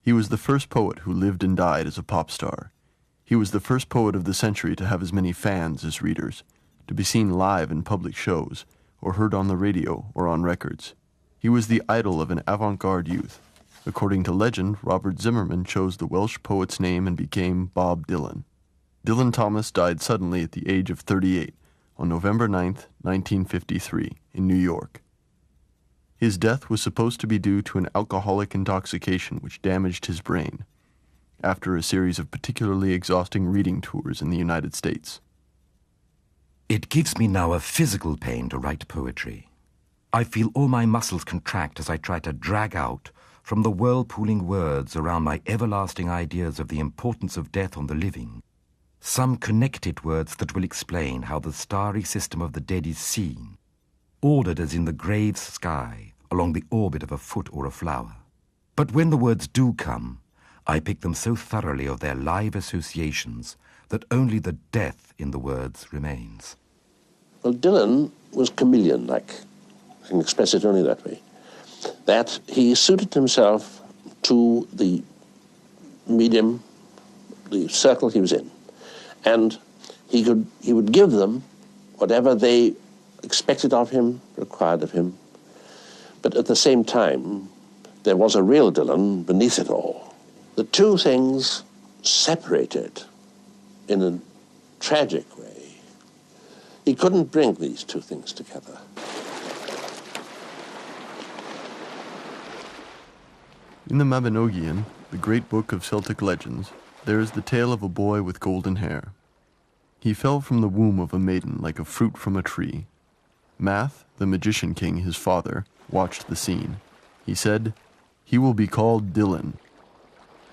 He was the first poet who lived and died as a pop star. He was the first poet of the century to have as many fans as readers, to be seen live in public shows, or heard on the radio or on records. He was the idol of an avant-garde youth. According to legend, Robert Zimmerman chose the Welsh poet's name and became Bob Dylan. Dylan Thomas died suddenly at the age of 38 on November 9th, 1953, in New York. His death was supposed to be due to an alcoholic intoxication which damaged his brain, after a series of particularly exhausting reading tours in the United States. It gives me now a physical pain to write poetry. I feel all my muscles contract as I try to drag out from the whirlpooling words around my everlasting ideas of the importance of death on the living, some connected words that will explain how the starry system of the dead is seen, ordered as in the grave's sky along the orbit of a foot or a flower. But when the words do come, I pick them so thoroughly of their live associations that only the death in the words remains. Well, Dylan was chameleon-like. I can express it only that way. That he suited himself to the medium, the circle he was in. And he would give them whatever they expected of him, required of him. But at the same time, there was a real Dylan beneath it all. The two things separated in a tragic way. He couldn't bring these two things together. In the Mabinogion, the great book of Celtic legends, there is the tale of a boy with golden hair. He fell from the womb of a maiden like a fruit from a tree. Math, the magician king, his father, watched the scene. He said, "He will be called Dylan."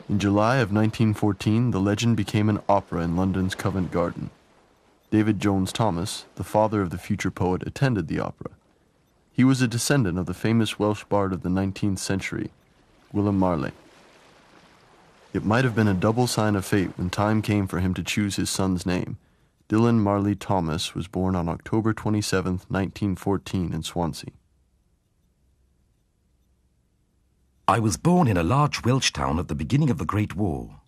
In July of 1914, the legend became an opera in London's Covent Garden. David Jones Thomas, the father of the future poet, attended the opera. He was a descendant of the famous Welsh bard of the 19th century, William Marlais. It might have been a double sign of fate when time came for him to choose his son's name. Dylan Marlais Thomas was born on October 27, 1914, in Swansea. I was born in a large Welsh town at the beginning of the Great War.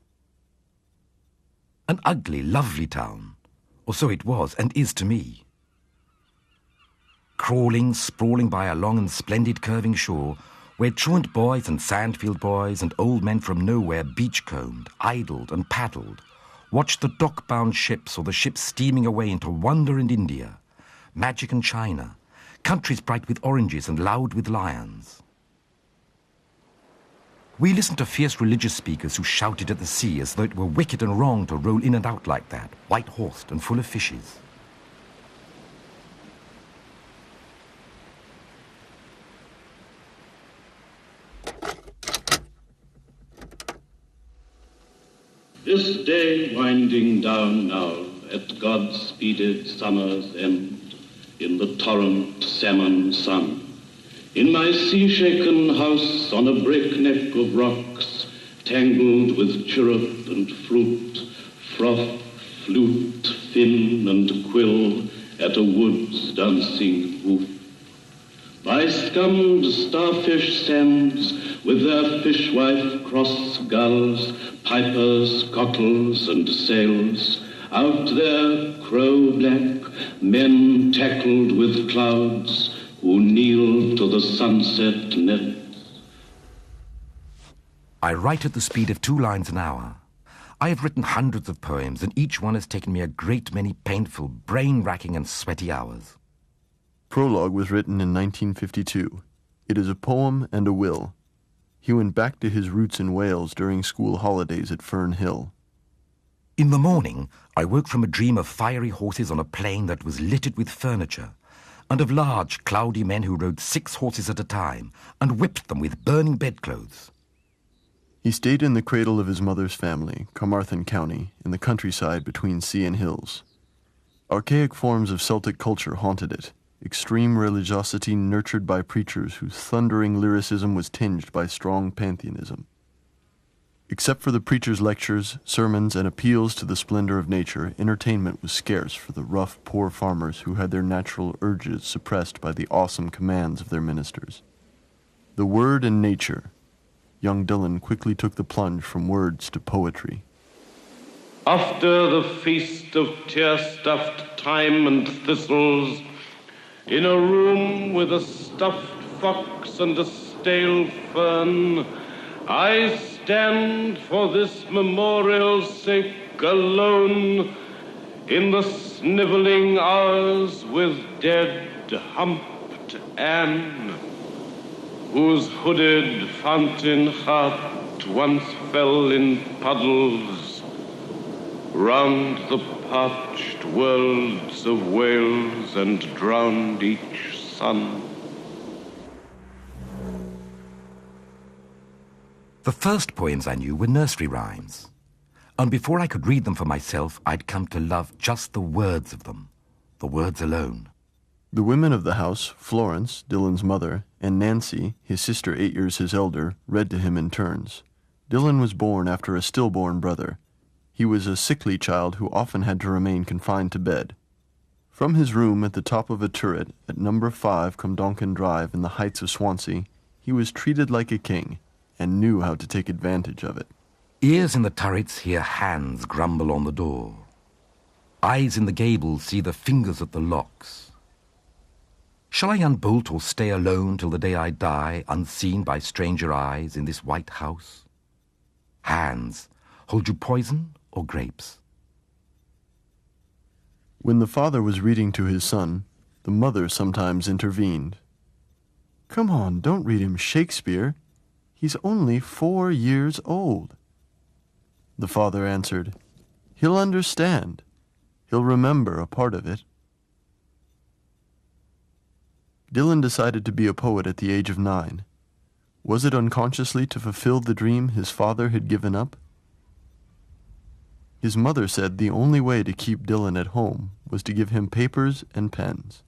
An ugly, lovely town, or so it was and is to me. Crawling, sprawling by a long and splendid curving shore, where truant boys and sandfield boys and old men from nowhere beachcombed, idled and paddled, watched the dock-bound ships or the ships steaming away into wonder and India, magic and China, countries bright with oranges and loud with lions. We listened to fierce religious speakers who shouted at the sea as though it were wicked and wrong to roll in and out like that, white-horsed and full of fishes. This day winding down now at God-speeded summer's end, in the torrent salmon sun, in my sea-shaken house on a breakneck of rocks, tangled with chirrup and flute, froth, flute, fin and quill at a wood's dancing woof. By scummed starfish sands, with their fishwife cross gulls, pipers, cockles, and sails, out there crow-black, men tackled with clouds, who kneel to the sunset nets. I write at the speed of 2 lines an hour. I have written hundreds of poems, and each one has taken me a great many painful, brain-racking and sweaty hours. Prologue was written in 1952. It is a poem and a will. He went back to his roots in Wales during school holidays at Fern Hill. In the morning, I woke from a dream of fiery horses on a plain that was littered with furniture, and of large, cloudy men who rode 6 horses at a time and whipped them with burning bedclothes. He stayed in the cradle of his mother's family, Carmarthen County, in the countryside between sea and hills. Archaic forms of Celtic culture haunted it, extreme religiosity nurtured by preachers whose thundering lyricism was tinged by strong pantheism. Except for the preachers' lectures, sermons, and appeals to the splendor of nature, entertainment was scarce for the rough, poor farmers who had their natural urges suppressed by the awesome commands of their ministers. The word and nature, young Dylan quickly took the plunge from words to poetry. After the feast of tear-stuffed thyme and thistles, in a room with a stuffed fox and a stale fern, I stand for this memorial's sake alone, in the sniveling hours with dead, humped Anne, whose hooded fountain heart once fell in puddles round the parched worlds of Wales and drowned each sun. The first poems I knew were nursery rhymes, and before I could read them for myself, I'd come to love just the words of them, the words alone. The women of the house, Florence, Dylan's mother, and Nancy, his sister 8 years his elder, read to him in turns. Dylan was born after a stillborn brother. He was a sickly child who often had to remain confined to bed. From his room at the top of a turret at number 5 Drunken Drive in the heights of Swansea, he was treated like a king and knew how to take advantage of it. Ears in the turrets hear hands grumble on the door. Eyes in the gables see the fingers at the locks. Shall I unbolt or stay alone till the day I die, unseen by stranger eyes in this white house? Hands, hold you poison or grapes? When the father was reading to his son, the mother sometimes intervened. "Come on, don't read him Shakespeare. He's only 4 years old." The father answered, "He'll understand. He'll remember a part of it." Dylan decided to be a poet at the age of 9. Was it unconsciously to fulfill the dream his father had given up? His mother said the only way to keep Dylan at home was to give him papers and pens.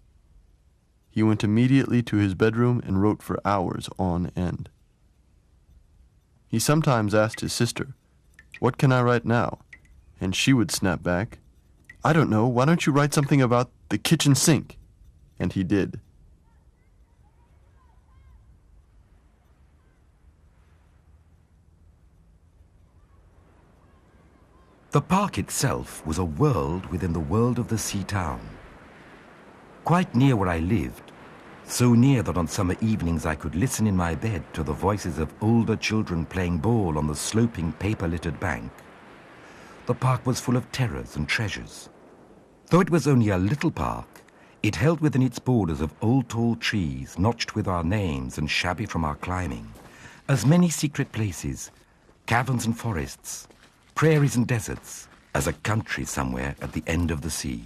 He went immediately to his bedroom and wrote for hours on end. He sometimes asked his sister, "What can I write now?" And she would snap back, "I don't know, why don't you write something about the kitchen sink?" And he did. The park itself was a world within the world of the sea town. Quite near where I lived, so near that on summer evenings I could listen in my bed to the voices of older children playing ball on the sloping paper-littered bank. The park was full of terrors and treasures. Though it was only a little park, it held within its borders of old tall trees notched with our names and shabby from our climbing, as many secret places, caverns and forests, prairies and deserts, as a country somewhere at the end of the sea.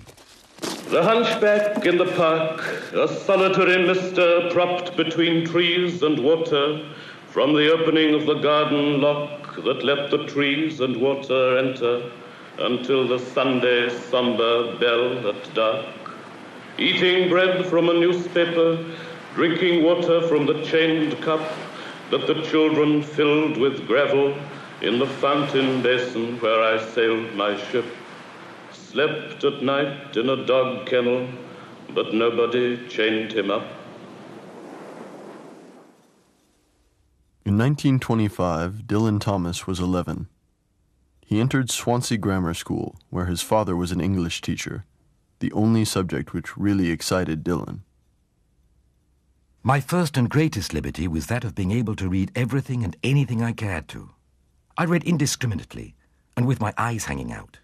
The hunchback in the park, a solitary mister propped between trees and water, from the opening of the garden lock that let the trees and water enter, until the Sunday sombre bell at dark. Eating bread from a newspaper, drinking water from the chained cup that the children filled with gravel in the fountain basin where I sailed my ship. Slept at night in a dog kennel, but nobody chained him up. In 1925, Dylan Thomas was 11. He entered Swansea Grammar School, where his father was an English teacher, the only subject which really excited Dylan. My first and greatest liberty was that of being able to read everything and anything I cared to. I read indiscriminately, and with my eyes hanging out.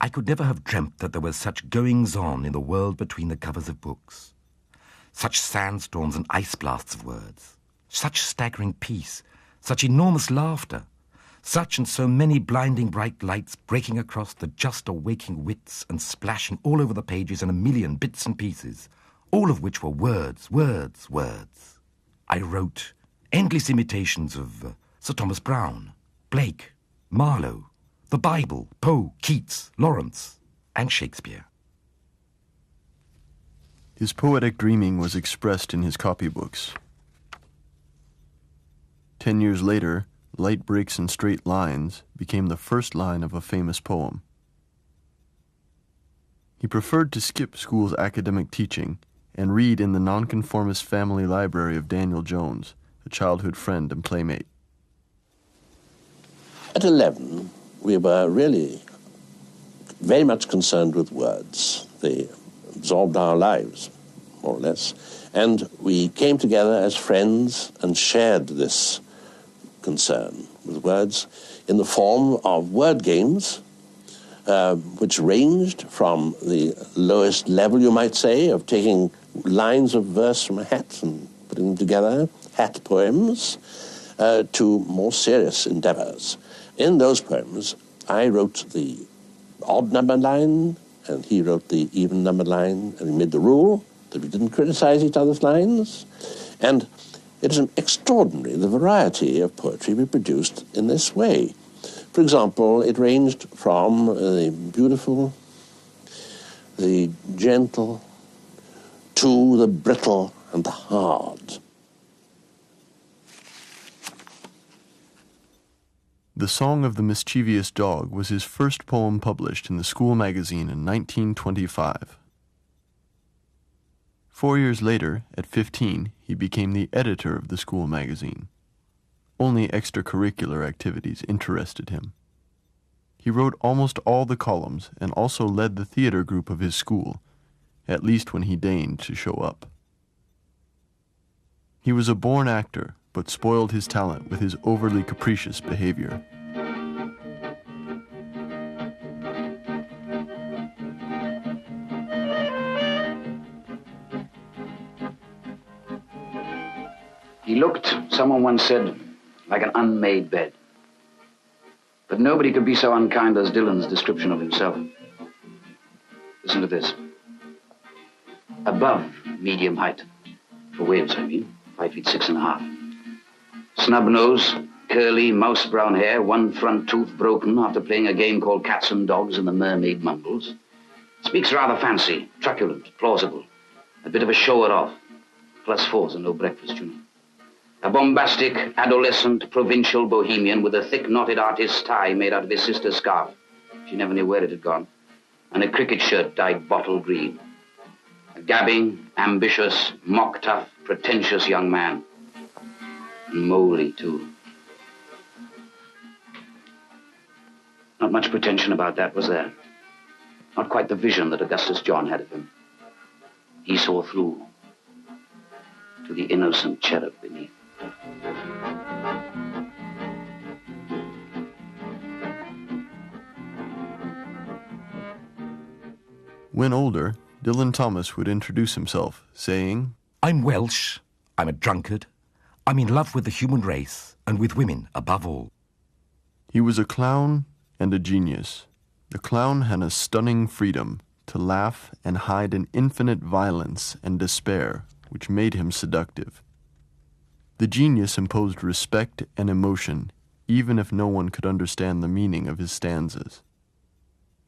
I could never have dreamt that there was such goings-on in the world between the covers of books. Such sandstorms and ice blasts of words. Such staggering peace. Such enormous laughter. Such and so many blinding bright lights breaking across the just awaking wits and splashing all over the pages in a million bits and pieces, all of which were words, words, words. I wrote endless imitations of Sir Thomas Browne, Blake, Marlowe, the Bible, Poe, Keats, Lawrence, and Shakespeare. His poetic dreaming was expressed in his copybooks. 10 years later, light breaks and straight lines became the first line of a famous poem. He preferred to skip school's academic teaching and read in the nonconformist family library of Daniel Jones, a childhood friend and playmate. At 11, we were really very much concerned with words. They absorbed our lives, more or less. And we came together as friends and shared this concern with words in the form of word games, which ranged from the lowest level, you might say, of taking lines of verse from a hat and putting them together, hat poems, to more serious endeavors. In those poems, I wrote the odd number line, and he wrote the even number line, and we made the rule that we didn't criticize each other's lines. And it is extraordinary, the variety of poetry we produced in this way. For example, it ranged from the beautiful, the gentle, to the brittle and the hard. The Song of the Mischievous Dog was his first poem published in the school magazine in 1925. 4 years later, at 15, he became the editor of the school magazine. Only extracurricular activities interested him. He wrote almost all the columns and also led the theater group of his school, at least when he deigned to show up. He was a born actor, but spoiled his talent with his overly capricious behavior. He looked, someone once said, like an unmade bed. But nobody could be so unkind as Dylan's description of himself. Listen to this. Above medium height, for waves, I mean, 5 feet 6.5. Snub nose, curly, mouse brown hair, one front tooth broken after playing a game called Cats and Dogs in the Mermaid Mumbles. Speaks rather fancy, truculent, plausible. A bit of a shower off. +4s and no breakfast, you know. A bombastic, adolescent, provincial bohemian with a thick, knotted artist's tie made out of his sister's scarf. She never knew where it had gone. And a cricket shirt dyed bottle green. A gabbing, ambitious, mock-tough, pretentious young man. And moly, too. Not much pretension about that, was there? Not quite the vision that Augustus John had of him. He saw through to the innocent cherub beneath. When older, Dylan Thomas would introduce himself, saying, I'm Welsh, I'm a drunkard, I'm in love with the human race, and with women above all. He was a clown and a genius. The clown had a stunning freedom to laugh and hide an infinite violence and despair which made him seductive. The genius imposed respect and emotion, even if no one could understand the meaning of his stanzas.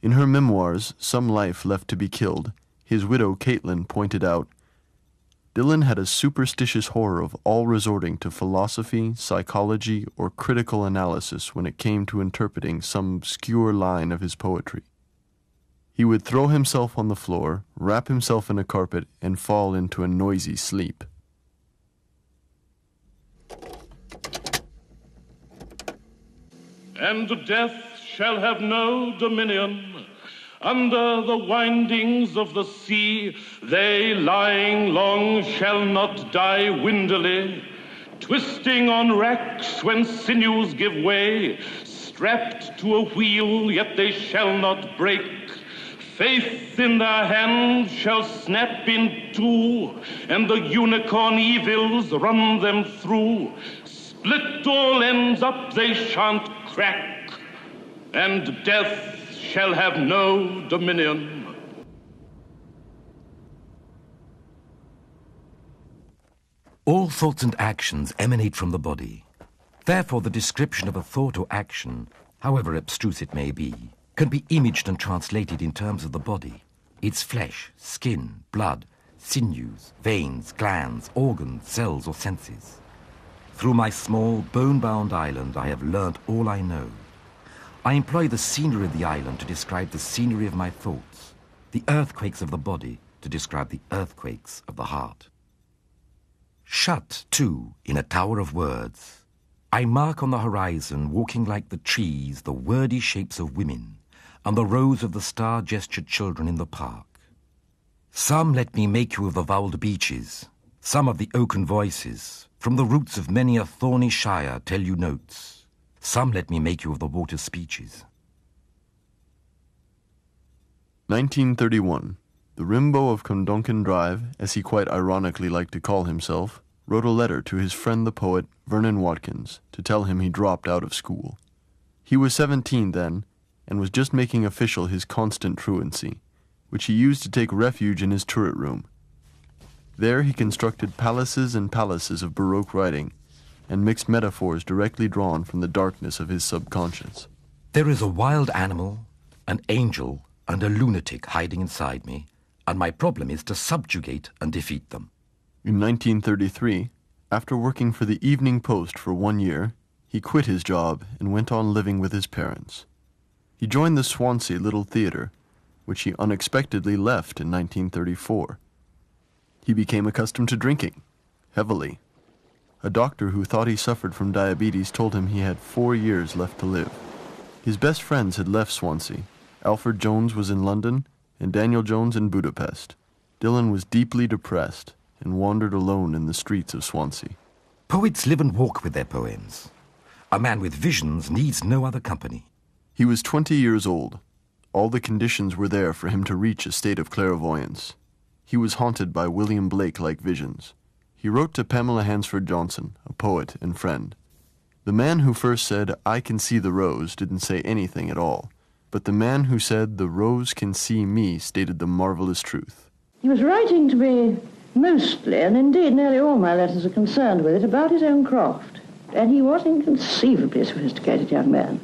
In her memoirs, Some Life Left to be Killed, his widow Caitlin pointed out, Dylan had a superstitious horror of all resorting to philosophy, psychology, or critical analysis when it came to interpreting some obscure line of his poetry. He would throw himself on the floor, wrap himself in a carpet, and fall into a noisy sleep. And death shall have no dominion. Under the windings of the sea, they lying long shall not die windily, twisting on racks when sinews give way, strapped to a wheel, yet they shall not break. Faith in their hand shall snap in two, and the unicorn evils run them through. Split all ends up, they shan't crack, and death shall have no dominion. All thoughts and actions emanate from the body. Therefore, the description of a thought or action, however abstruse it may be, can be imaged and translated in terms of the body, its flesh, skin, blood, sinews, veins, glands, organs, cells, or senses. Through my small, bone-bound island, I have learnt all I know. I employ the scenery of the island to describe the scenery of my thoughts, the earthquakes of the body to describe the earthquakes of the heart. Shut, too, in a tower of words, I mark on the horizon, walking like the trees, the wordy shapes of women, and the rows of the star-gestured children in the park. Some let me make you of the vowelled beeches, some of the oaken voices, from the roots of many a thorny shire tell you notes. Some let me make you of the water speeches. 1931. The Rimbo of Drunken Drive, as he quite ironically liked to call himself, wrote a letter to his friend the poet Vernon Watkins to tell him he dropped out of school. He was 17 then, and was just making official his constant truancy, which he used to take refuge in his turret room. There he constructed palaces and palaces of Baroque writing, and mixed metaphors directly drawn from the darkness of his subconscious. There is a wild animal, an angel, and a lunatic hiding inside me, and my problem is to subjugate and defeat them. In 1933, after working for the Evening Post for 1 year, he quit his job and went on living with his parents. He joined the Swansea Little Theatre, which he unexpectedly left in 1934. He became accustomed to drinking, heavily. A doctor who thought he suffered from diabetes told him he had 4 years left to live. His best friends had left Swansea. Alfred Jones was in London, and Daniel Jones in Budapest. Dylan was deeply depressed and wandered alone in the streets of Swansea. Poets live and walk with their poems. A man with visions needs no other company. He was 20 years old. All the conditions were there for him to reach a state of clairvoyance. He was haunted by William Blake-like visions. He wrote to Pamela Hansford Johnson, a poet and friend. The man who first said, "I can see the rose," didn't say anything at all. But the man who said, "The rose can see me," stated the marvelous truth. He was writing to me mostly, and indeed nearly all my letters are concerned with it, about his own craft. And he was inconceivably a sophisticated young man.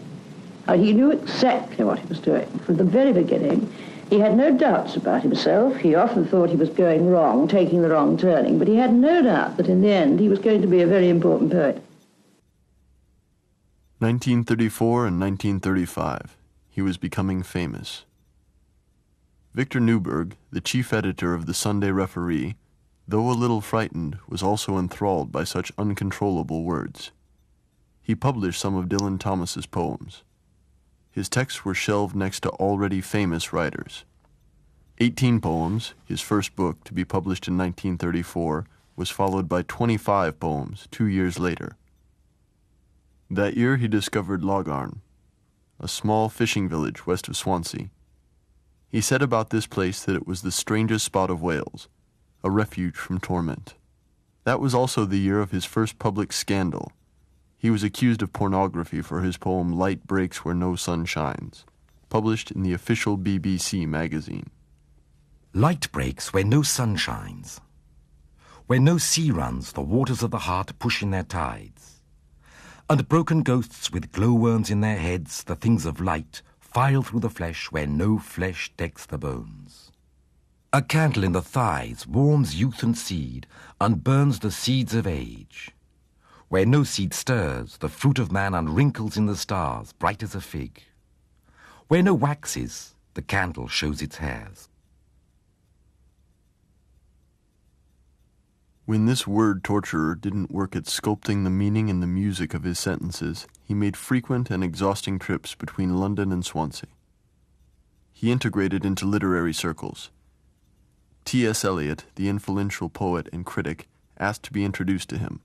He knew exactly what he was doing from the very beginning. He had no doubts about himself. He often thought he was going wrong, taking the wrong turning, but he had no doubt that in the end he was going to be a very important poet. 1934 and 1935. He was becoming famous. Victor Newberg, the chief editor of the Sunday Referee, though a little frightened, was also enthralled by such uncontrollable words. He published some of Dylan Thomas's poems. His texts were shelved next to already famous writers. 18 Poems, his first book to be published in 1934, was followed by 25 poems 2 years later. That year he discovered Logarn, a small fishing village west of Swansea. He said about this place that it was the strangest spot of Wales, a refuge from torment. That was also the year of his first public scandal. He was accused of pornography for his poem Light Breaks Where No Sun Shines, published in the official BBC magazine. Light breaks where no sun shines. Where no sea runs, the waters of the heart push in their tides. And broken ghosts with glowworms in their heads, the things of light, file through the flesh where no flesh decks the bones. A candle in the thighs warms youth and seed, and burns the seeds of age. Where no seed stirs, the fruit of man unwrinkles in the stars, bright as a fig. Where no wax is, the candle shows its hairs. When this word torturer didn't work at sculpting the meaning and the music of his sentences, he made frequent and exhausting trips between London and Swansea. He integrated into literary circles. T.S. Eliot, the influential poet and critic, asked to be introduced to him.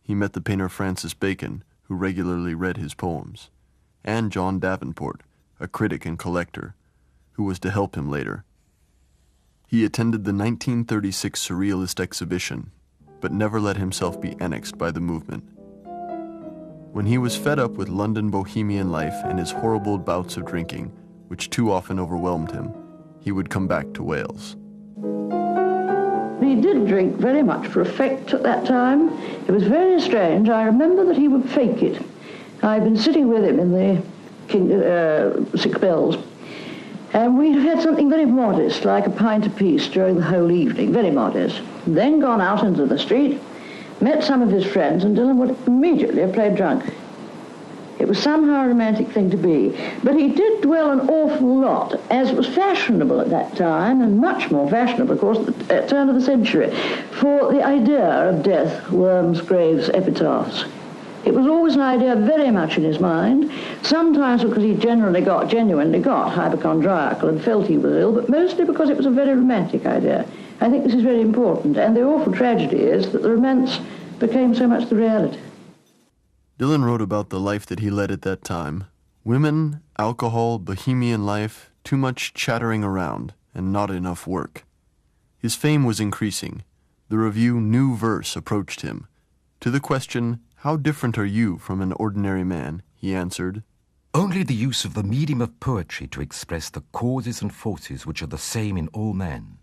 He met the painter Francis Bacon, who regularly read his poems, and John Davenport, a critic and collector, who was to help him later. He attended the 1936 Surrealist exhibition, but never let himself be annexed by the movement. When he was fed up with London bohemian life and his horrible bouts of drinking, which too often overwhelmed him, he would come back to Wales. He did drink very much for effect at that time. It was very strange. I remember that he would fake it. I'd been sitting with him in the sick bells, and we had something very modest, like a pint apiece during the whole evening, very modest. Then gone out into the street, met some of his friends, and Dylan would immediately have played drunk. It was somehow a romantic thing to be. But he did dwell an awful lot, as it was fashionable at that time, and much more fashionable, of course, at the turn of the century, for the idea of death, worms, graves, epitaphs. It was always an idea very much in his mind, sometimes because he genuinely got hypochondriacal and felt he was ill, but mostly because it was a very romantic idea. I think this is very important, and the awful tragedy is that the romance became so much the reality. Dylan wrote about the life that he led at that time. Women, alcohol, bohemian life, too much chattering around, and not enough work. His fame was increasing. The review New Verse approached him. To the question, "How different are you from an ordinary man?" he answered, "Only the use of the medium of poetry to express the causes and forces which are the same in all men,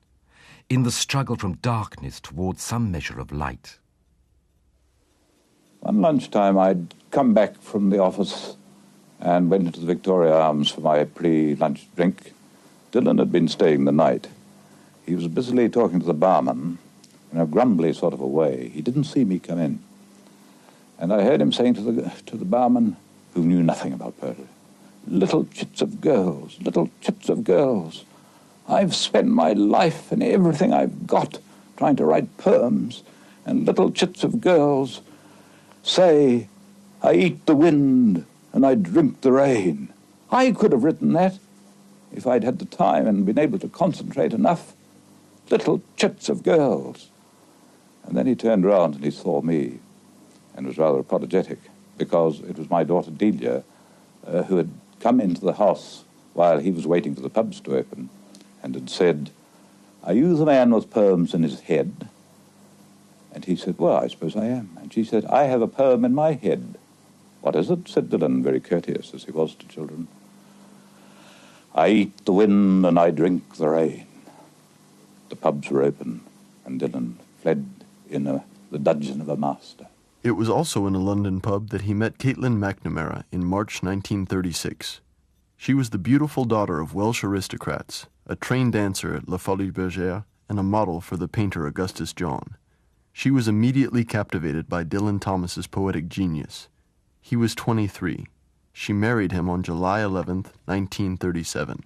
in the struggle from darkness towards some measure of light." One lunchtime, I'd come back from the office and went into the Victoria Arms for my pre-lunch drink. Dylan had been staying the night. He was busily talking to the barman in a grumbly sort of a way. He didn't see me come in. And I heard him saying to the barman, who knew nothing about poetry, "Little chits of girls, little chits of girls. I've spent my life and everything I've got trying to write poems, and little chits of girls say, I eat the wind and I drink the rain. I could have written that if I'd had the time and been able to concentrate enough. Little chits of girls." And then he turned round and he saw me and was rather apologetic, because it was my daughter Delia who had come into the house while he was waiting for the pubs to open and had said, "Are you the man with poems in his head?" And he said, "Well, I suppose I am." And she said, "I have a poem in my head." "What is it?" said Dylan, very courteous as he was to children. "I eat the wind and I drink the rain." The pubs were open, and Dylan fled in the dudgeon of a master. It was also in a London pub that he met Caitlin McNamara in March 1936. She was the beautiful daughter of Welsh aristocrats, a trained dancer at La Folie Bergère, and a model for the painter Augustus John. She was immediately captivated by Dylan Thomas's poetic genius. He was 23. She married him on July 11th, 1937.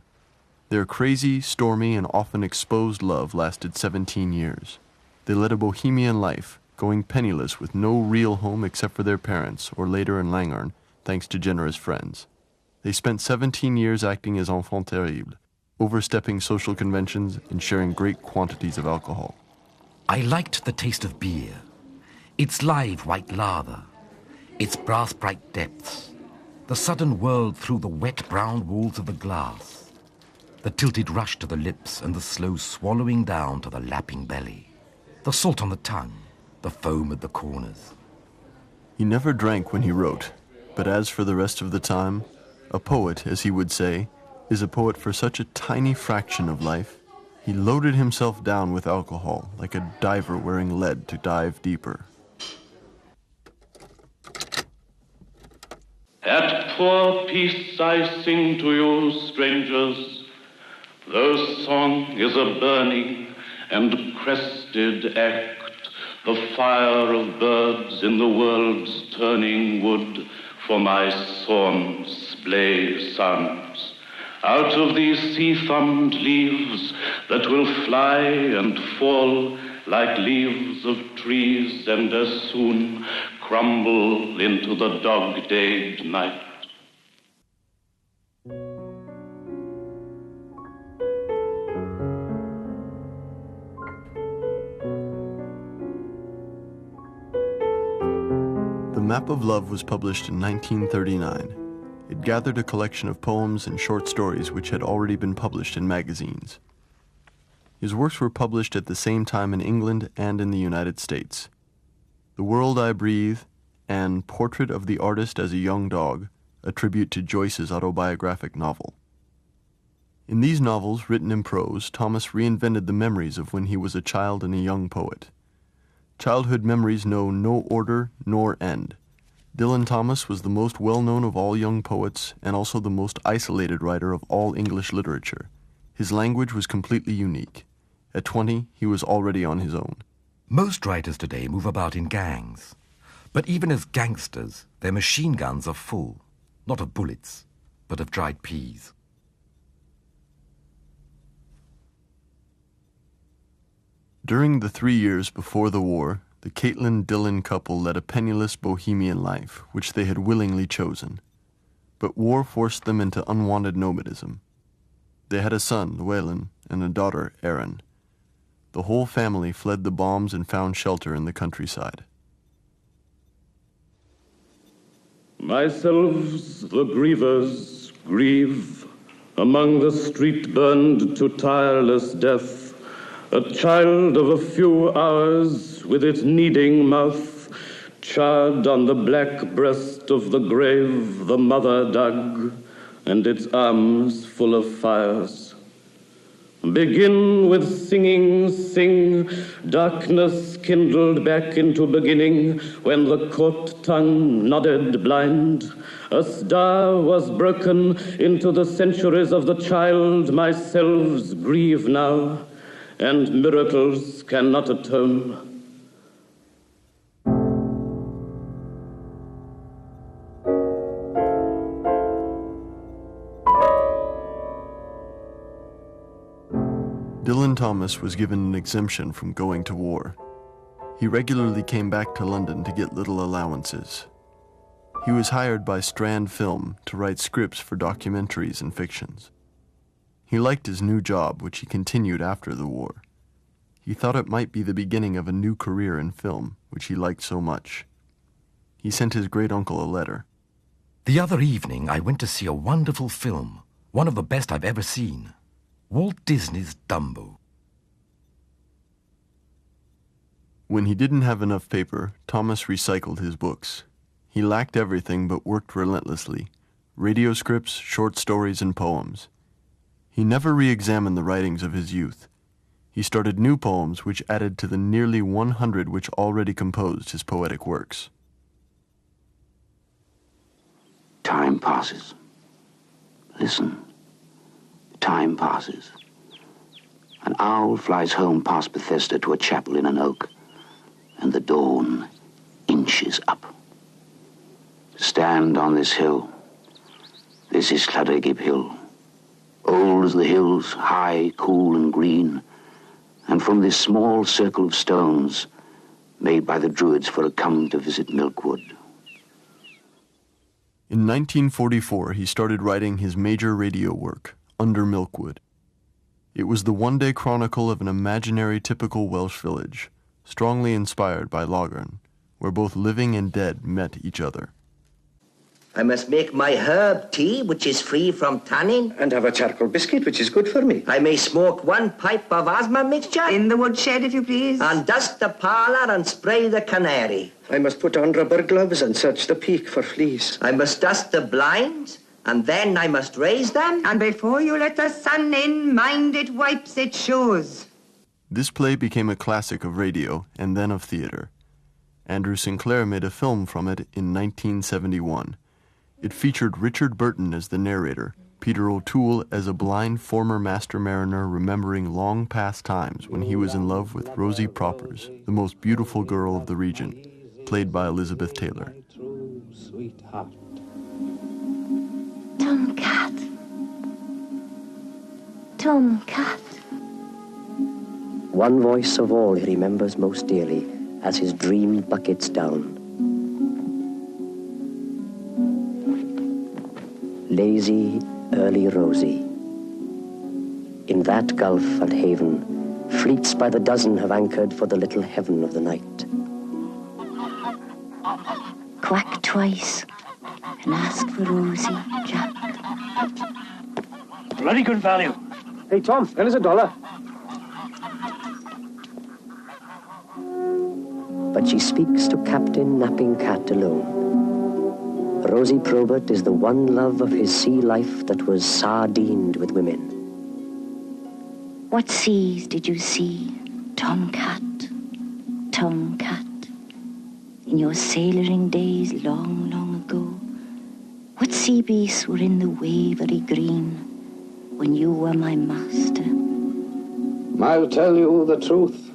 Their crazy, stormy, and often exposed love lasted 17 years. They led a bohemian life, going penniless with no real home except for their parents, or later in Langern, thanks to generous friends. They spent 17 years acting as enfants terribles, overstepping social conventions and sharing great quantities of alcohol. I liked the taste of beer, its live white lather, its brass-bright depths, the sudden whirl through the wet brown walls of the glass, the tilted rush to the lips and the slow swallowing down to the lapping belly, the salt on the tongue, the foam at the corners. He never drank when he wrote, but as for the rest of the time, a poet, as he would say, is a poet for such a tiny fraction of life. He loaded himself down with alcohol like a diver wearing lead to dive deeper. At poor peace I sing to you, strangers, though song is a burning and crested act, the fire of birds in the world's turning wood for my sawn splay sons. Out of these sea-thumbed leaves that will fly and fall like leaves of trees and as soon crumble into the dog-dayed night. The Map of Love was published in 1939. It gathered a collection of poems and short stories which had already been published in magazines. His works were published at the same time in England and in the United States. The World I Breathe and Portrait of the Artist as a Young Dog, a tribute to Joyce's autobiographic novel. In these novels, written in prose, Thomas reinvented the memories of when he was a child and a young poet. Childhood memories know no order nor end. Dylan Thomas was the most well-known of all young poets and also the most isolated writer of all English literature. His language was completely unique. At 20, he was already on his own. Most writers today move about in gangs. But even as gangsters, their machine guns are full, not of bullets, but of dried peas. During the 3 years before the war, the Caitlin-Dillon couple led a penniless bohemian life, which they had willingly chosen. But war forced them into unwanted nomadism. They had a son, Llewellyn, and a daughter, Erin. The whole family fled the bombs and found shelter in the countryside. Myself, the grievers, grieve among the street burned to tireless death, a child of a few hours with its kneading mouth charred on the black breast of the grave the mother dug, and its arms full of fires. Begin with singing, sing, darkness kindled back into beginning, when the caught tongue nodded blind. A star was broken into the centuries of the child. My selves grieve now, and miracles cannot atone. Dylan Thomas was given an exemption from going to war. He regularly came back to London to get little allowances. He was hired by Strand Film to write scripts for documentaries and fictions. He liked his new job, which he continued after the war. He thought it might be the beginning of a new career in film, which he liked so much. He sent his great-uncle a letter. The other evening, I went to see a wonderful film, one of the best I've ever seen. Walt Disney's Dumbo. When he didn't have enough paper, Thomas recycled his books. He lacked everything but worked relentlessly. Radio scripts, short stories, and poems. He never re-examined the writings of his youth. He started new poems which added to the nearly 100 which already composed his poetic works. Time passes. Listen. Time passes. An owl flies home past Bethesda to a chapel in an oak, and the dawn inches up. Stand on this hill. This is Lladrygib Hill. Old as the hills, high, cool, and green, and from this small circle of stones, made by the Druids for a come to visit Milkwood. In 1944, he started writing his major radio work, Under Milkwood. It was the one-day chronicle of an imaginary typical Welsh village, strongly inspired by Loggern, where both living and dead met each other. I must make my herb tea, which is free from tannin. And have a charcoal biscuit, which is good for me. I may smoke one pipe of asthma mixture. In the woodshed, if you please. And dust the parlour and spray the canary. I must put on rubber gloves and search the peak for fleas. I must dust the blinds, and then I must raise them. And before you let the sun in, mind it wipes its shoes. This play became a classic of radio and then of theater. Andrew Sinclair made a film from it in 1971. It featured Richard Burton as the narrator, Peter O'Toole as a blind former master mariner remembering long past times when he was in love with Rosie Proppers, the most beautiful girl of the region, played by Elizabeth Taylor. Tomcat. Tomcat. One voice of all he remembers most dearly as his dream buckets down. Lazy, early Rosie. In that gulf and haven, fleets by the dozen have anchored for the little heaven of the night. Quack twice and ask for Rosie, Jack. Bloody good value. Hey, Tom, there is $1. But she speaks to Captain Napping Cat alone. Rosie Probert is the one love of his sea life that was sardined with women. What seas did you see, Tomcat, Tomcat? In your sailoring days long, long ago, what sea beasts were in the wavery green when you were my master? I'll tell you the truth.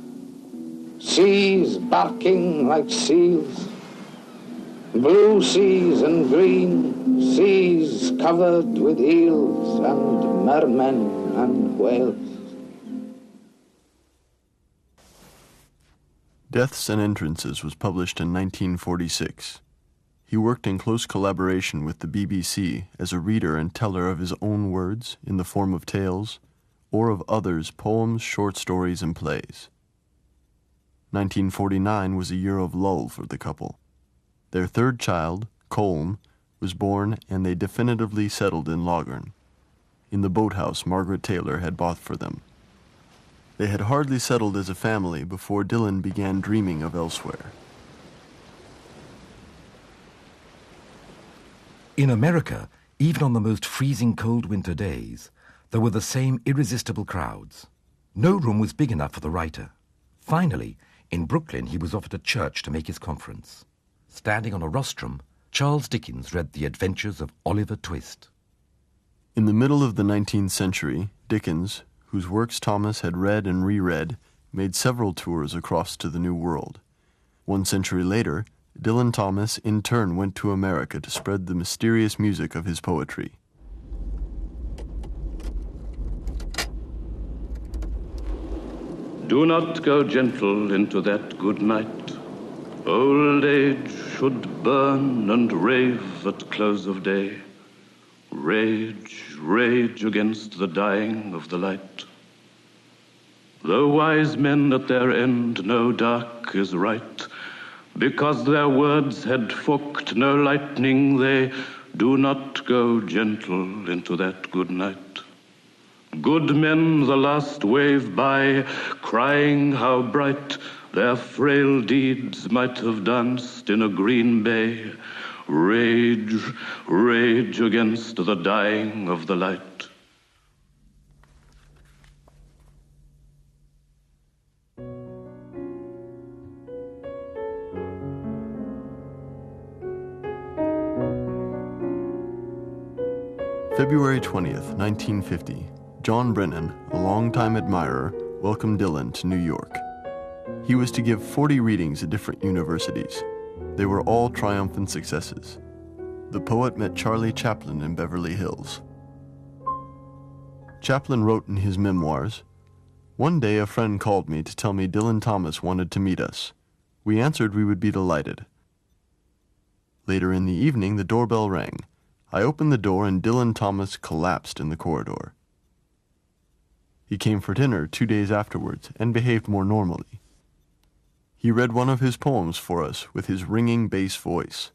Seas barking like seals. Blue seas and green seas covered with eels and mermen and whales. Deaths and Entrances was published in 1946. He worked in close collaboration with the BBC as a reader and teller of his own words in the form of tales, or of others' poems, short stories, and plays. 1949 was a year of lull for the couple. Their third child, Colm, was born, and they definitively settled in Loughrne, in the boathouse Margaret Taylor had bought for them. They had hardly settled as a family before Dylan began dreaming of elsewhere. In America, even on the most freezing cold winter days, there were the same irresistible crowds. No room was big enough for the writer. Finally, in Brooklyn, he was offered a church to make his conference. Standing on a rostrum, Charles Dickens read The Adventures of Oliver Twist. In the middle of the 19th century, Dickens, whose works Thomas had read and reread, made several tours across to the New World. 1 century later, Dylan Thomas in turn went to America to spread the mysterious music of his poetry. Do not go gentle into that good night. Old age should burn and rave at close of day. Rage, rage against the dying of the light. Though wise men at their end know dark is right, because their words had forked no lightning, they do not go gentle into that good night. Good men the last wave by, crying how bright their frail deeds might have danced in a green bay. Rage, rage against the dying of the light. February 20th, 1950, John Brennan, a longtime admirer, welcomed Dylan to New York. He was to give 40 readings at different universities. They were all triumphant successes. The poet met Charlie Chaplin in Beverly Hills. Chaplin wrote in his memoirs, "One day a friend called me to tell me Dylan Thomas wanted to meet us. We answered we would be delighted. Later in the evening, the doorbell rang. I opened the door and Dylan Thomas collapsed in the corridor. He came for dinner 2 days afterwards and behaved more normally. He read one of his poems for us with his ringing bass voice.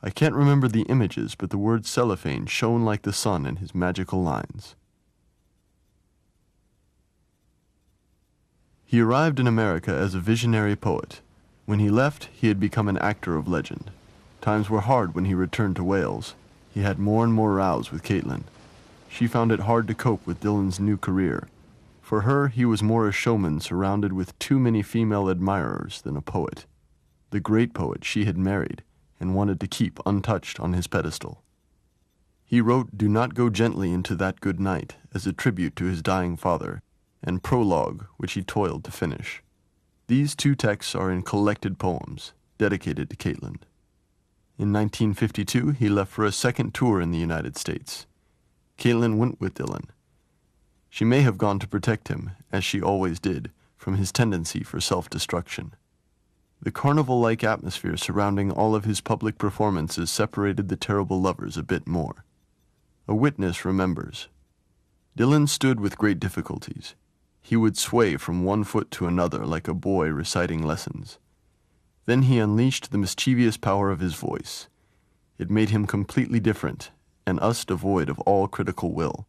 I can't remember the images, but the word cellophane shone like the sun in his magical lines." He arrived in America as a visionary poet. When he left, he had become an actor of legend. Times were hard when he returned to Wales. He had more and more rows with Caitlin. She found it hard to cope with Dylan's new career. For her, he was more a showman surrounded with too many female admirers than a poet. The great poet she had married and wanted to keep untouched on his pedestal. He wrote "Do Not Go Gently Into That Good Night" as a tribute to his dying father, and Prologue, which he toiled to finish. These two texts are in collected poems, dedicated to Caitlin. In 1952, he left for a second tour in the United States. Caitlin went with Dylan. She may have gone to protect him, as she always did, from his tendency for self-destruction. The carnival-like atmosphere surrounding all of his public performances separated the terrible lovers a bit more. A witness remembers. Dylan stood with great difficulties. He would sway from one foot to another like a boy reciting lessons. Then he unleashed the mischievous power of his voice. It made him completely different, and us devoid of all critical will.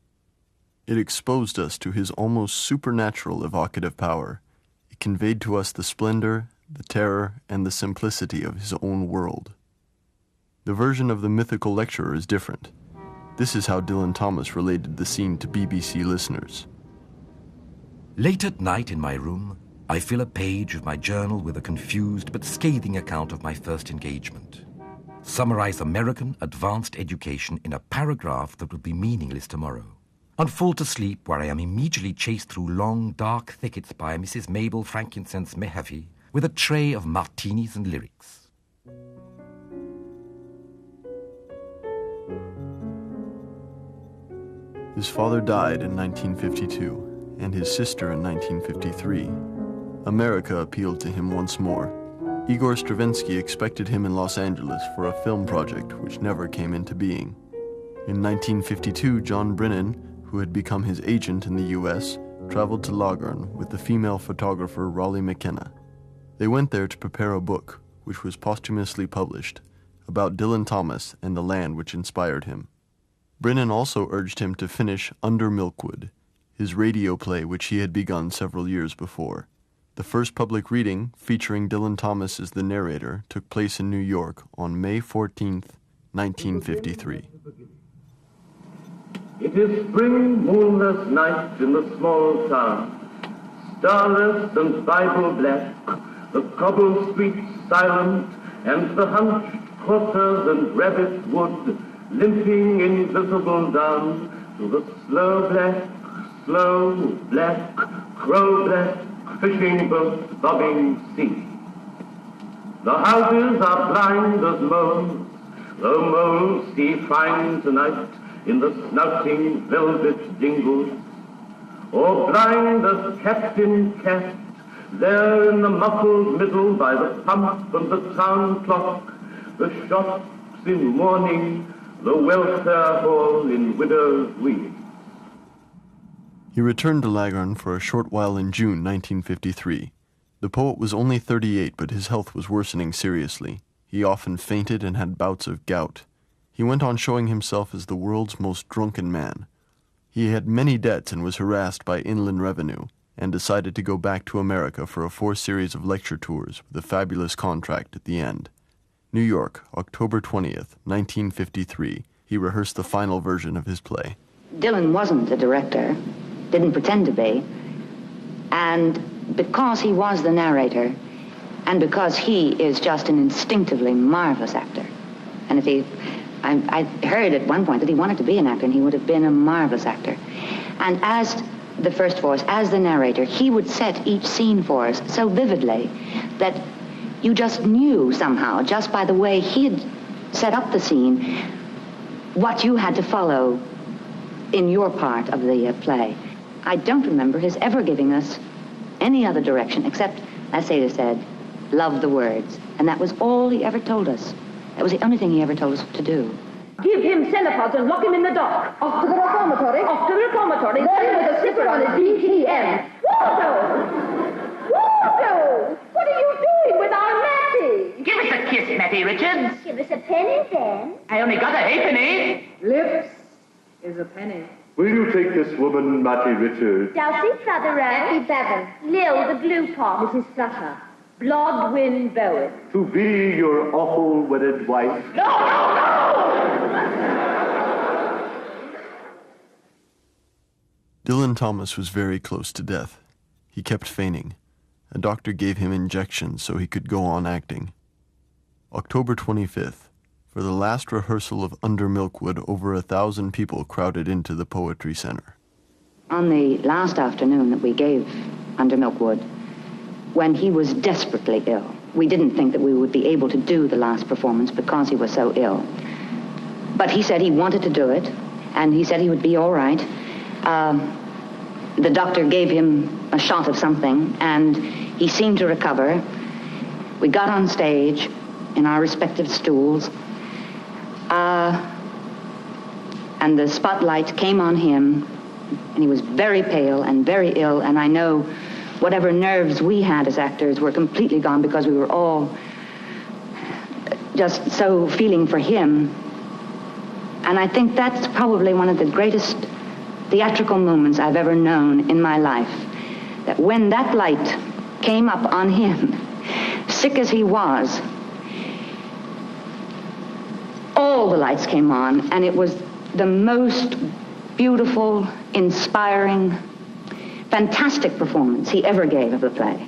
It exposed us to his almost supernatural evocative power. It conveyed to us the splendor, the terror, and the simplicity of his own world. The version of the mythical lecturer is different. This is how Dylan Thomas related the scene to BBC listeners. Late at night in my room, I fill a page of my journal with a confused but scathing account of my first engagement. Summarize American advanced education in a paragraph that would be meaningless tomorrow. And fall to sleep where I am immediately chased through long, dark thickets by Mrs. Mabel Frankincense Mehaffey with a tray of martinis and lyrics. His father died in 1952, and his sister in 1953. America appealed to him once more. Igor Stravinsky expected him in Los Angeles for a film project which never came into being. In 1952, John Brennan, who had become his agent in the U.S., traveled to Lagern with the female photographer Raleigh McKenna. They went there to prepare a book, which was posthumously published, about Dylan Thomas and the land which inspired him. Brennan also urged him to finish Under Milkwood, his radio play which he had begun several years before. The first public reading, featuring Dylan Thomas as the narrator, took place in New York on May 14th, 1953. It is spring, moonless night in the small town, starless and Bible black, the cobbled streets silent, and the hunched porters and rabbit wood limping invisible down to the slow black, crow-black fishing boats bobbing sea. The houses are blind as moles, though moles see fine tonight in the snouting velvet jingles, or blind as Captain Cat, there in the muffled middle by the pump and the town clock, the shops in mourning, the welfare hall in widow's weeds. He returned to Lagern for a short while in June 1953. The poet was only 38, but his health was worsening seriously. He often fainted and had bouts of gout. He went on showing himself as the world's most drunken man. He had many debts and was harassed by Inland Revenue, and decided to go back to America for a 4th series of lecture tours with a fabulous contract at the end. New York, October 20th, 1953. He rehearsed the final version of his play. Dylan wasn't the director, didn't pretend to be, and because he was the narrator, and because he is just an instinctively marvelous actor, and I heard at one point that he wanted to be an actor, and he would have been a marvelous actor. And as the first voice, as the narrator, he would set each scene for us so vividly that you just knew somehow, just by the way he had set up the scene, what you had to follow in your part of the play. I don't remember his ever giving us any other direction except, as Seda said, love the words. And that was all he ever told us. That was the only thing he ever told us to do. Give him cenopods and lock him in the dock. Off to the reformatory. Off to the reformatory. There with a slipper on his DTM. Waldo! Waldo! What are you doing with our Matty? Give us a kiss, Matty Richards. Give us a penny, then. I only got a halfpenny. Lips is a penny. Will you take this woman, Matty Richards? Dulcie Featherrow. Effie Bevan. Lil, the glue pot. Mrs. Flutter. Blodwyn Bowen. To be your awful wedded wife? Dylan Thomas was very close to death. He kept fainting. A doctor gave him injections so he could go on acting. October 25th. For the last rehearsal of Under Milkwood, over 1,000 people crowded into the Poetry Center. On the last afternoon that we gave Under Milkwood, when he was desperately ill, we didn't think that we would be able to do the last performance because he was so ill. But he said he wanted to do it, and he said he would be all right. The doctor gave him a shot of something, and he seemed to recover. We got on stage in our respective stools, and the spotlight came on him, and he was very pale and very ill, and I know whatever nerves we had as actors were completely gone because we were all just so feeling for him. And I think that's probably one of the greatest theatrical moments I've ever known in my life. That when that light came up on him, sick as he was, all the lights came on, and it was the most beautiful, inspiring, fantastic performance he ever gave of the play.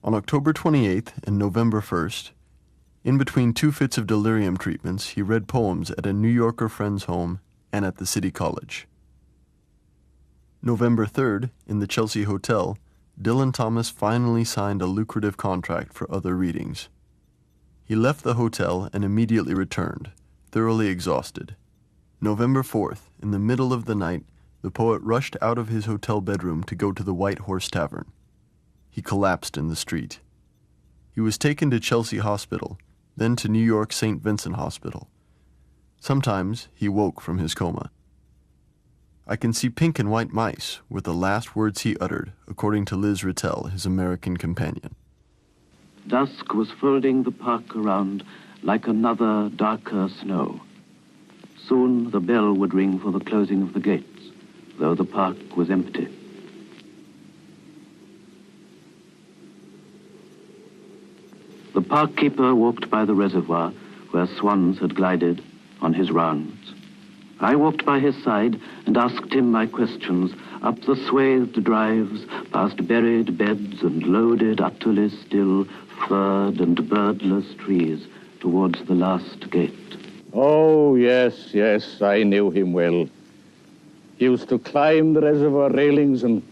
On October 28th and November 1st, in between 2 fits of delirium treatments, he read poems at a New Yorker friend's home and at the City College. November 3rd, in the Chelsea Hotel, Dylan Thomas finally signed a lucrative contract for other readings. He left the hotel and immediately returned, thoroughly exhausted. November 4th, in the middle of the night, the poet rushed out of his hotel bedroom to go to the White Horse Tavern. he collapsed in the street. He was taken to Chelsea Hospital, then to New York St. Vincent Hospital. Sometimes he woke from his coma. I can see pink and white mice were the last words he uttered, according to Liz Rittell, his American companion. Dusk was folding the park around like another darker snow. Soon the bell would ring for the closing of the gates, though the park was empty. The park keeper walked by the reservoir where swans had glided on his rounds. I walked by his side and asked him my questions up the swathed drives, past buried beds and loaded, utterly still, furred and birdless trees towards the last gate. Oh, yes, I knew him well. He used to climb the reservoir railings and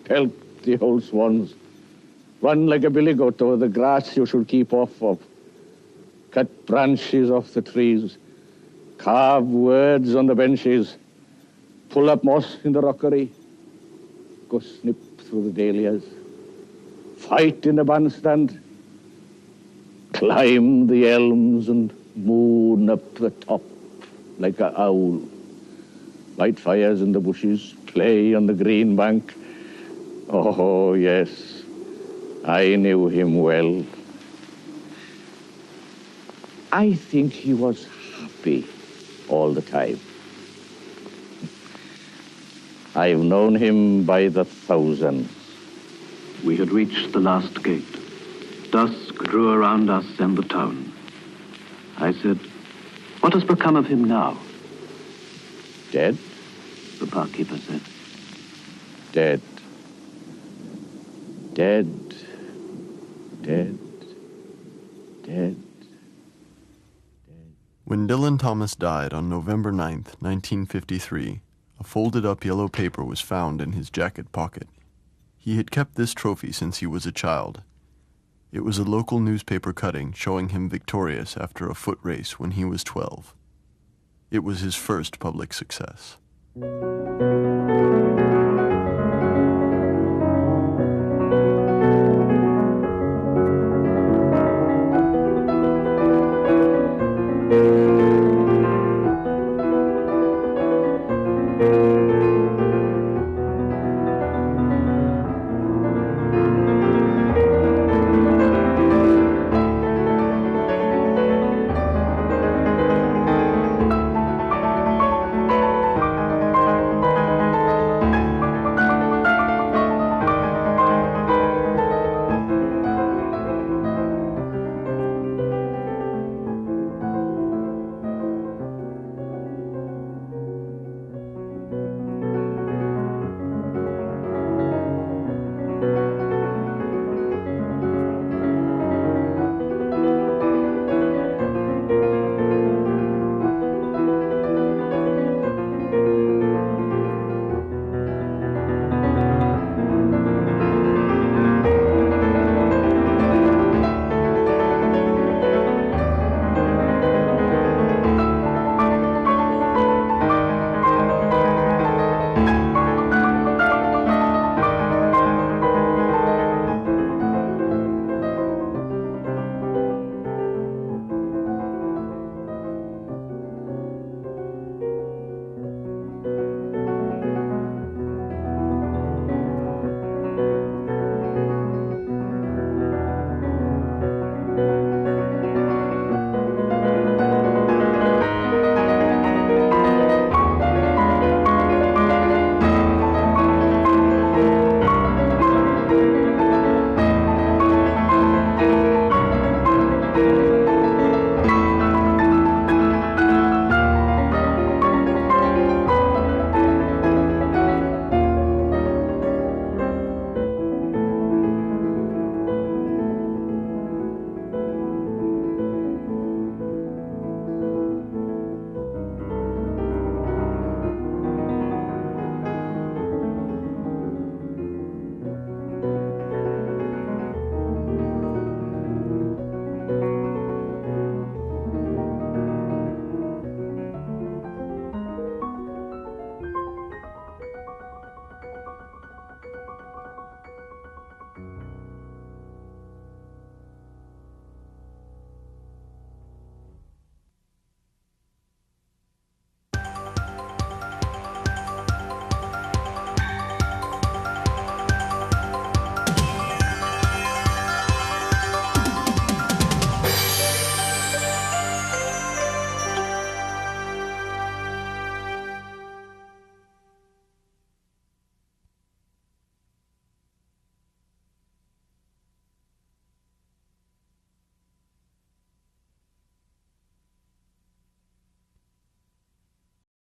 pelt the old swans. Run like a billy goat over the grass you should keep off of. Cut branches off the trees. Carve words on the benches. Pull up moss in the rockery. Go snip through the dahlias. Fight in the bandstand. Climb the elms and moon up the top like an owl. Light fires in the bushes. Play on the green bank. Oh, yes. I knew him well. I think he was happy all the time. I've known him by the thousands. We had reached the last gate. Dusk drew around us and the town. I said, "What has become of him now?" Dead? The park keeper said. Dead. Dead. Dead. Dead. When Dylan Thomas died on November 9th, 1953, a folded-up yellow paper was found in his jacket pocket. He had kept this trophy since he was a child. It was a local newspaper cutting showing him victorious after a foot race when he was 12. It was his first public success.